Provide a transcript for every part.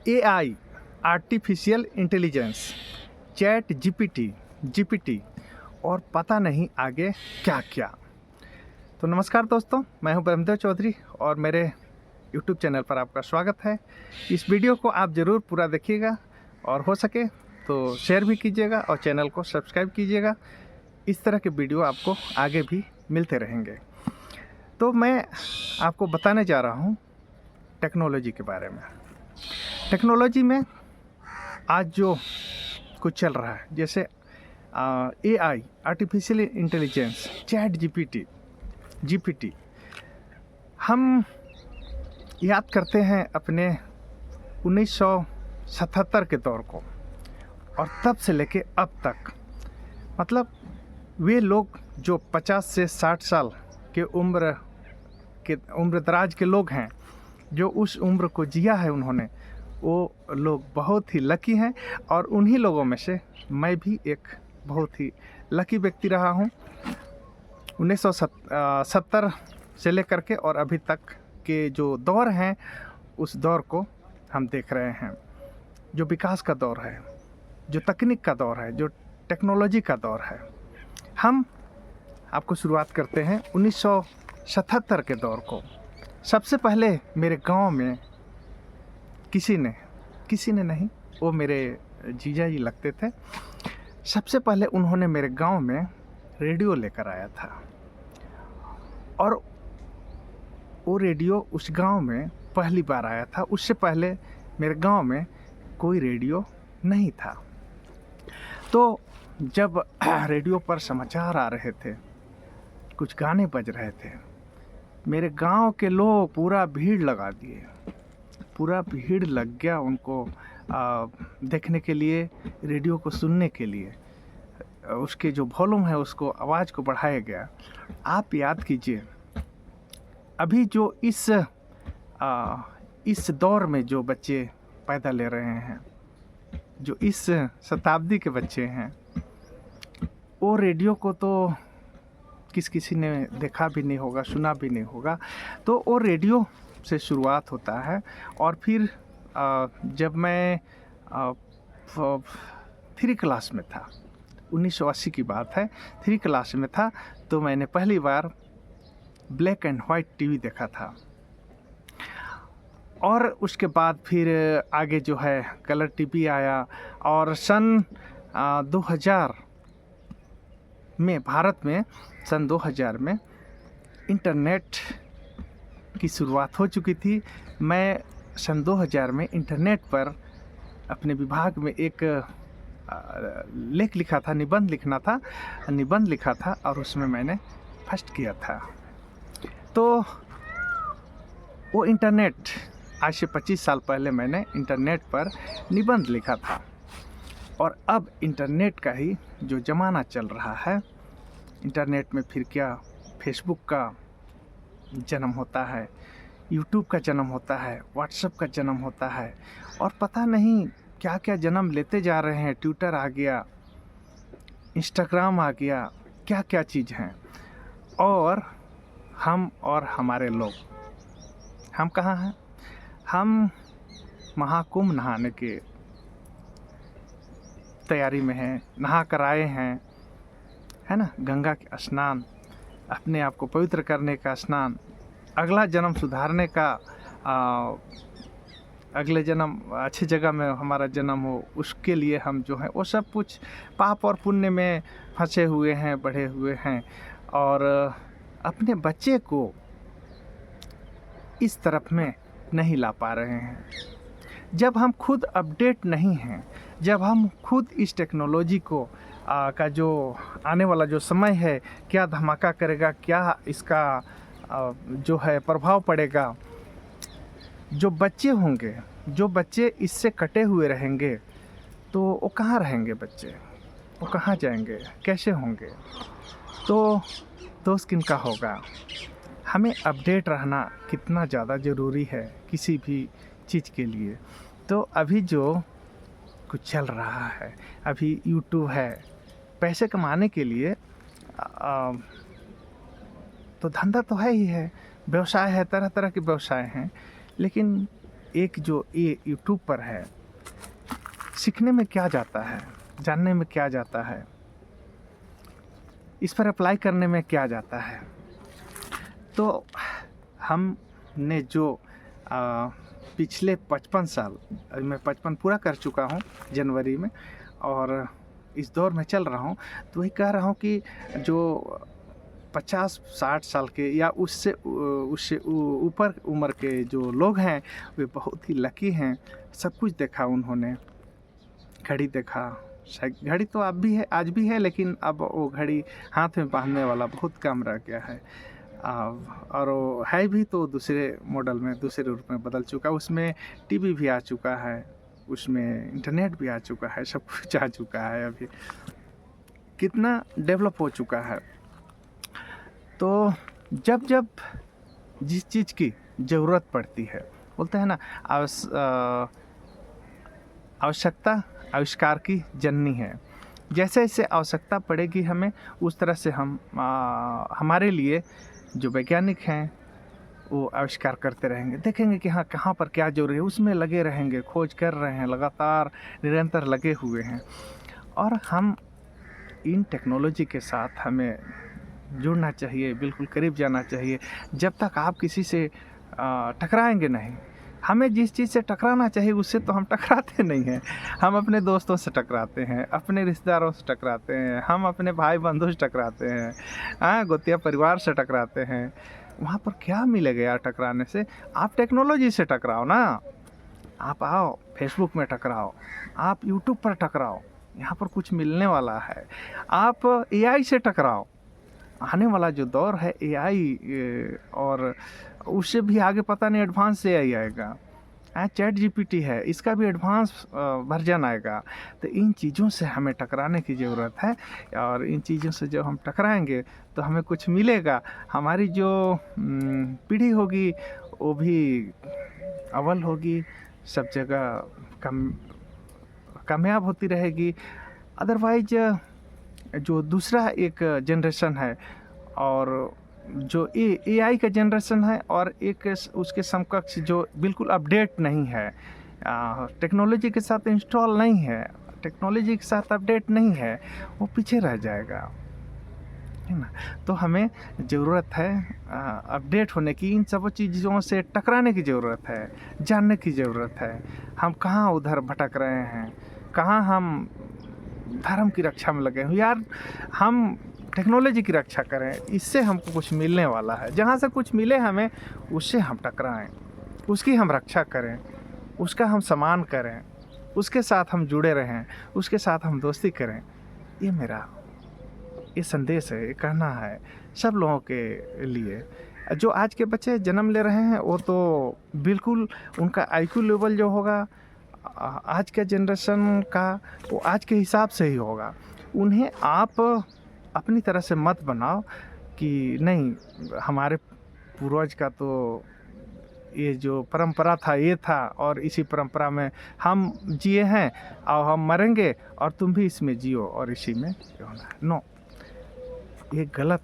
AI, artificial intelligence, chat GPT और पता नहीं आगे क्या क्या। तो नमस्कार दोस्तों, मैं हूं ब्रह्मदेव चौधरी और मेरे यूट्यूब चैनल पर आपका स्वागत है। इस वीडियो को आप ज़रूर पूरा देखिएगा और हो सके तो शेयर भी कीजिएगा और चैनल को सब्सक्राइब कीजिएगा। इस तरह के वीडियो आपको आगे भी मिलते रहेंगे। तो मैं आपको बताने जा रहा हूं टेक्नोलॉजी के बारे में। टेक्नोलॉजी में आज जो कुछ चल रहा है, जैसे AI, artificial intelligence, chat GPT, हम याद करते हैं अपने 1977 के दौर को और तब से लेके अब तक। मतलब वे लोग जो 50 से 60 साल के उम्र दराज के लोग हैं, जो उस उम्र को जिया है उन्होंने, वो लोग बहुत ही लकी हैं और उन्हीं लोगों में से मैं भी एक बहुत ही लकी व्यक्ति रहा हूँ। 1970 से लेकर के और अभी तक के जो दौर हैं, उस दौर को हम देख रहे हैं। जो विकास का दौर है, जो तकनीक का दौर है, जो टेक्नोलॉजी का दौर है। हम आपको शुरुआत करते हैं 1977 के दौर को। सबसे पहले मेरे गांव में किसी ने नहीं, वो मेरे जीजा जी लगते थे। सबसे पहले उन्होंने मेरे गांव में रेडियो लेकर आया था और वो रेडियो उस गांव में पहली बार आया था। उससे पहले मेरे गांव में कोई रेडियो नहीं था। तो जब रेडियो पर समाचार आ रहे थे, कुछ गाने बज रहे थे, मेरे गांव के लोग पूरा भीड़ लगा दिए। पूरा भीड़ लग गया उनको देखने के लिए, रेडियो को सुनने के लिए। उसके जो वॉल्यूम है, उसको आवाज़ को बढ़ाया गया। आप याद कीजिए, अभी जो इस दौर में जो बच्चे पैदा ले रहे हैं, जो इस शताब्दी के बच्चे हैं, वो रेडियो को तो किसी ने देखा भी नहीं होगा, सुना भी नहीं होगा। तो वो रेडियो से शुरुआत होता है। और फिर जब मैं 3 क्लास में था, 1980 की बात है, 3 क्लास में था, तो मैंने पहली बार ब्लैक एंड वाइट टीवी देखा था। और उसके बाद फिर आगे जो है कलर टीवी आया। और सन 2000 में, भारत में सन 2000 में इंटरनेट की शुरुआत हो चुकी थी। मैं सन 2000 में इंटरनेट पर अपने विभाग में एक लेख लिखा था, निबंध लिखा था और उसमें मैंने फर्स्ट किया था। तो वो इंटरनेट, आज से 25 साल पहले मैंने इंटरनेट पर निबंध लिखा था। और अब इंटरनेट का ही जो ज़माना चल रहा है, इंटरनेट में फिर क्या फेसबुक का जन्म होता है, यूट्यूब का जन्म होता है, व्हाट्सएप का जन्म होता है और पता नहीं क्या क्या जन्म लेते जा रहे हैं। ट्विटर आ गया, इंस्टाग्राम आ गया, क्या क्या चीज़ हैं। और हम और हमारे लोग, हम कहाँ हैं? हम महाकुंभ नहाने के तैयारी में हैं, नहा कर आए हैं, है ना। गंगा के स्नान, अपने आप को पवित्र करने का स्नान, अगला जन्म सुधारने का, अगले जन्म अच्छी जगह में हमारा जन्म हो, उसके लिए हम जो है वो सब कुछ पाप और पुण्य में फंसे हुए हैं, बढ़े हुए हैं। और अपने बच्चे को इस तरफ में नहीं ला पा रहे हैं। जब हम खुद अपडेट नहीं हैं, जब हम खुद इस टेक्नोलॉजी को का जो आने वाला जो समय है, क्या धमाका करेगा, क्या इसका जो है प्रभाव पड़ेगा, जो बच्चे होंगे, जो बच्चे इससे कटे हुए रहेंगे, तो वो कहाँ रहेंगे बच्चे, वो कहाँ जाएंगे, कैसे होंगे? तो दोस्त किनका होगा? हमें अपडेट रहना कितना ज़्यादा ज़रूरी है किसी भी चीज़ के लिए। तो अभी जो कुछ चल रहा है, अभी यूट्यूब है, पैसे कमाने के लिए तो धंधा तो है ही है, व्यवसाय है, तरह तरह के व्यवसाय हैं। लेकिन एक जो ये यूट्यूब पर है, सीखने में क्या जाता है, जानने में क्या जाता है, इस पर अप्लाई करने में क्या जाता है। तो हमने जो पिछले 55 साल, मैं 55 पूरा कर चुका हूँ जनवरी में, और इस दौर में चल रहा हूँ, तो वही कह रहा हूँ कि जो 50-60 साल के या उससे ऊपर उम्र के जो लोग हैं, वे बहुत ही लकी हैं। सब कुछ देखा उन्होंने, घड़ी देखा, घड़ी तो अब भी है, आज भी है, लेकिन अब वो घड़ी हाथ में पहनने वाला बहुत कम रह गया है। और वो है भी तो दूसरे मॉडल में, दूसरे रूप में बदल चुका है। उसमें टीवी भी आ चुका है, उसमें इंटरनेट भी आ चुका है, सब कुछ आ चुका है। अभी कितना डेवलप हो चुका है। तो जब जब जिस चीज़ की ज़रूरत पड़ती है, बोलते हैं ना, आवश्यकता आविष्कार की जननी है। जैसे जैसे आवश्यकता पड़ेगी हमें, उस तरह से हम हमारे लिए जो वैज्ञानिक हैं वो आविष्कार करते रहेंगे। देखेंगे कि हाँ, कहाँ पर क्या जरूरी है, उसमें लगे रहेंगे, खोज कर रहे हैं, लगातार निरंतर लगे हुए हैं। और हम इन टेक्नोलॉजी के साथ हमें जुड़ना चाहिए, बिल्कुल करीब जाना चाहिए। जब तक आप किसी से टकराएंगे नहीं, हमें जिस चीज़ से टकराना चाहिए उससे तो हम टकराते नहीं हैं। हम अपने दोस्तों से टकराते हैं, अपने रिश्तेदारों से टकराते हैं, हम अपने भाई बंधु से टकराते हैं, गोतिया परिवार से टकराते हैं। वहाँ पर क्या मिलेगा यार टकराने से? आप टेक्नोलॉजी से टकराओ ना, आप आओ फेसबुक में टकराओ, आप यूट्यूब पर टकराओ, यहाँ पर कुछ मिलने वाला है। आप AI से टकराओ, आने वाला जो दौर है AI, और उससे भी आगे पता नहीं एडवांस AI आएगा। चैट GPT है, इसका भी एडवांस वर्जन आएगा। तो इन चीज़ों से हमें टकराने की ज़रूरत है, और इन चीज़ों से जब हम टकराएंगे तो हमें कुछ मिलेगा। हमारी जो पीढ़ी होगी वो भी अव्वल होगी, सब जगह कामयाब होती रहेगी। अदरवाइज जो दूसरा एक जनरेशन है, और जो AI का जनरेशन है, और एक उसके समकक्ष जो बिल्कुल अपडेट नहीं है, टेक्नोलॉजी के साथ इंस्टॉल नहीं है, टेक्नोलॉजी के साथ अपडेट नहीं है, वो पीछे रह जाएगा, है ना। तो हमें ज़रूरत है अपडेट होने की, इन सब चीज़ों से टकराने की ज़रूरत है, जानने की ज़रूरत है। हम कहाँ उधर भटक रहे हैं, कहाँ हम धर्म की रक्षा में लगे हैं। यार, हम टेक्नोलॉजी की रक्षा करें, इससे हमको कुछ मिलने वाला है। जहाँ से कुछ मिले हमें, उससे हम टकराएं, उसकी हम रक्षा करें, उसका हम सम्मान करें, उसके साथ हम जुड़े रहें, उसके साथ हम दोस्ती करें। ये मेरा ये संदेश है, ये कहना है सब लोगों के लिए। जो आज के बच्चे जन्म ले रहे हैं, वो तो बिल्कुल उनका IQ लेवल जो होगा आज के जनरेशन का, वो आज के हिसाब से ही होगा। उन्हें आप अपनी तरह से मत बनाओ कि नहीं, हमारे पूर्वज का तो ये जो परंपरा था ये था, और इसी परंपरा में हम जिए हैं, और हम मरेंगे, और तुम भी इसमें जियो और इसी में होना है। नो, ये गलत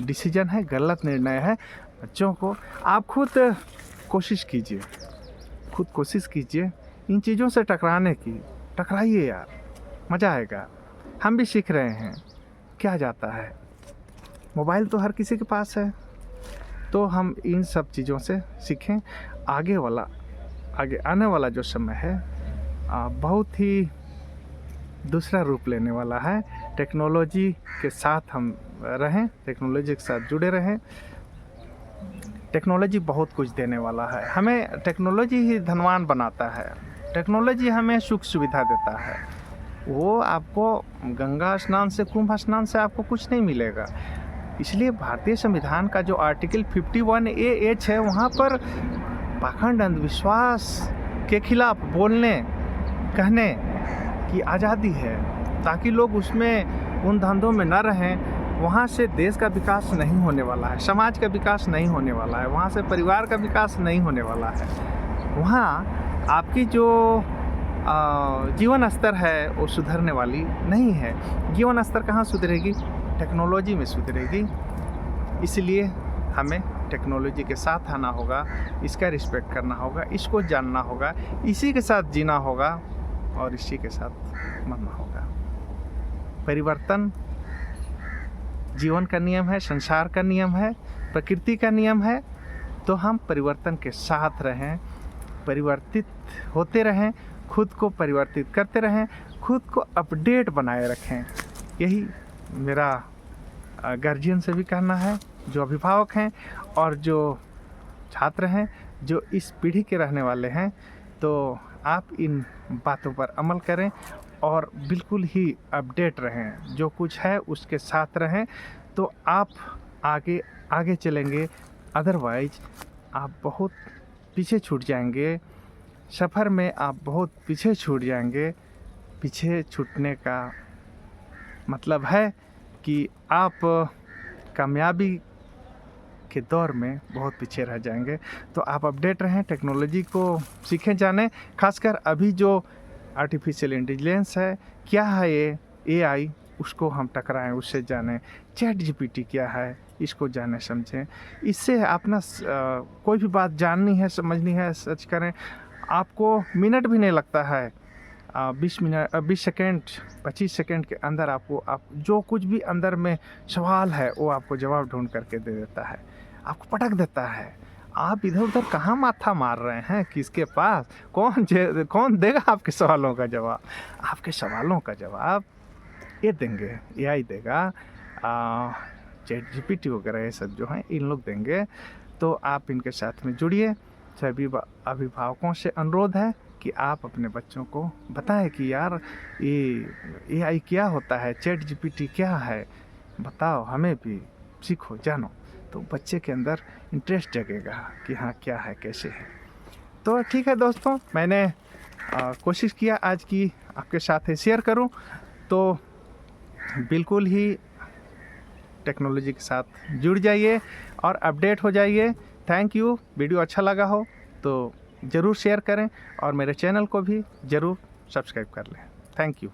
डिसीजन है, गलत निर्णय है। बच्चों को आप खुद कोशिश कीजिए, खुद कोशिश कीजिए इन चीज़ों से टकराने की। टकराइए यार, मज़ा आएगा। हम भी सीख रहे हैं, क्या जाता है। मोबाइल तो हर किसी के पास है, तो हम इन सब चीज़ों से सीखें। आगे आने वाला जो समय है बहुत ही दूसरा रूप लेने वाला है। टेक्नोलॉजी के साथ हम रहें, टेक्नोलॉजी के साथ जुड़े रहें। टेक्नोलॉजी बहुत कुछ देने वाला है हमें। टेक्नोलॉजी ही धनवान बनाता है, टेक्नोलॉजी हमें सुख सुविधा देता है। वो आपको गंगा स्नान से, कुंभ स्नान से आपको कुछ नहीं मिलेगा। इसलिए भारतीय संविधान का जो आर्टिकल 51A(H) है, वहाँ पर पाखंड अंधविश्वास के खिलाफ बोलने कहने की आज़ादी है, ताकि लोग उसमें उन धंधों में न रहें। वहाँ से देश का विकास नहीं होने वाला है, समाज का विकास नहीं होने वाला है, वहाँ से परिवार का विकास नहीं होने वाला है। वहाँ आपकी जो जीवन स्तर है वो सुधरने वाली नहीं है। जीवन स्तर कहाँ सुधरेगी? टेक्नोलॉजी में सुधरेगी। इसलिए हमें टेक्नोलॉजी के साथ आना होगा, इसका रिस्पेक्ट करना होगा, इसको जानना होगा, इसी के साथ जीना होगा और इसी के साथ मरना होगा। परिवर्तन जीवन का नियम है, संसार का नियम है, प्रकृति का नियम है। तो हम परिवर्तन के साथ रहें, परिवर्तित होते रहें, खुद को परिवर्तित करते रहें, खुद को अपडेट बनाए रखें। यही मेरा गार्जियन से भी कहना है, जो अभिभावक हैं और जो छात्र हैं, जो इस पीढ़ी के रहने वाले हैं। तो आप इन बातों पर अमल करें और बिल्कुल ही अपडेट रहें, जो कुछ है उसके साथ रहें, तो आप आगे चलेंगे। अदरवाइज आप बहुत पीछे छूट जाएंगे, सफ़र में आप बहुत पीछे छूट जाएंगे। पीछे छूटने का मतलब है कि आप कामयाबी के दौर में बहुत पीछे रह जाएंगे। तो आप अपडेट रहें, टेक्नोलॉजी को सीखें, जानें। खासकर अभी जो आर्टिफिशियल इंटेलिजेंस है, क्या है ये AI, उसको हम टकराएं, उससे जानें। चैट GPT क्या है, इसको जानें, समझें। इससे आप ना कोई भी बात जाननी है, समझनी है, सर्च करें। आपको मिनट भी नहीं लगता है, 20 सेकेंड 25 सेकेंड के अंदर आपको जो कुछ भी अंदर में सवाल है वो आपको जवाब ढूंढ करके दे देता है, आपको पटक देता है। आप इधर उधर कहाँ माथा मार रहे हैं, किसके पास कौन देगा आपके सवालों का जवाब? आपके सवालों का जवाब ये देंगे, AI देगा, चैट GPT वगैरह ये सब जो हैं इन लोग देंगे। तो आप इनके साथ में जुड़िए। सभी अभिभावकों से अनुरोध है कि आप अपने बच्चों को बताएं कि यार ये AI क्या होता है, चैट GPT क्या है, बताओ, हमें भी सीखो, जानो। तो बच्चे के अंदर इंटरेस्ट जगेगा कि हाँ क्या है, कैसे है। तो ठीक है दोस्तों, मैंने कोशिश किया आज की आपके साथ शेयर करूं। तो बिल्कुल ही टेक्नोलॉजी के साथ जुड़ जाइए और अपडेट हो जाइए। Thank you. वीडियो अच्छा लगा हो तो ज़रूर शेयर करें और मेरे चैनल को भी ज़रूर सब्सक्राइब कर लें। Thank you.